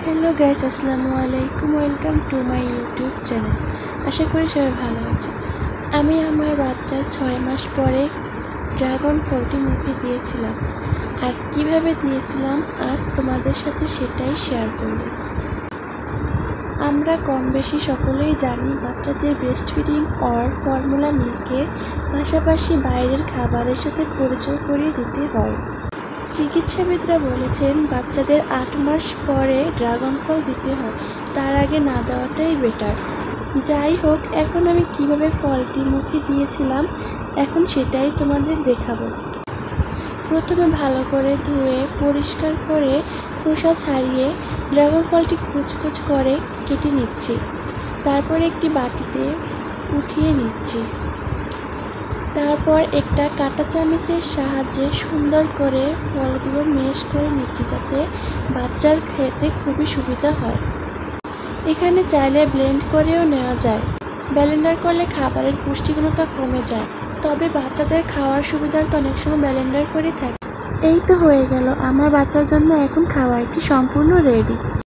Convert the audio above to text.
Hello guys, আসসালামু আলাইকুম। Welcome to my YouTube channel. আশা করি সবাই ভালো আছে। আমি আমার বাচ্চার 6 মাস পরে ড্রাগন ফলটি মুখে দিয়েছিলাম, আর কিভাবে দিয়েছিলাম আজ তোমাদের সাথে সেটাই শেয়ার করব। আমরা কম বেশি সকলেই জানি বাচ্চাদের ব্রেস্ট ফিডিং অর ফর্মুলা মিল্কের পাশাপাশি বাইরের খাবারের সাথে পরিচয় করিয়ে দিতে হয়। চিকিৎসাবিদরা বলেছেন বাচ্চাদের 8 মাস পরে ড্রাগন ফল দিতে হয়, তার আগে না দেওয়াটাই বেটার। যাই হোক, এখন আমি কিভাবে ফলটি মুখে দিয়েছিলাম এখন সেটাই তোমাদের দেখাবো। প্রথমে ভালো করে ধুয়ে পরিষ্কার করে খোসা ছাড়িয়ে ড্রাগন ফলটি কুচকুচ করে কেটে নিচ্ছি। তারপর একটি বাটিতে উঠিয়ে নিচ্ছি। তারপর একটা কাঁটা চামচের সাহায্যে সুন্দর করে ফলগুলো ম্যাশ করে নিচ্ছি, যাতে বাচ্চার খেতে খুবই সুবিধা হয়। এখানে চাইলে ব্লেন্ড করেও নেওয়া যায়। ব্লেন্ডার করলে খাবারের পুষ্টিগুণটা কমে যায়, তবে বাচ্চাদের খাওয়ার সুবিধার্থে অনেক সময় ব্লেন্ডার করে থাকে। এই তো হয়ে গেল, আমার বাচ্চার জন্য এখন খাবারটি সম্পূর্ণ রেডি।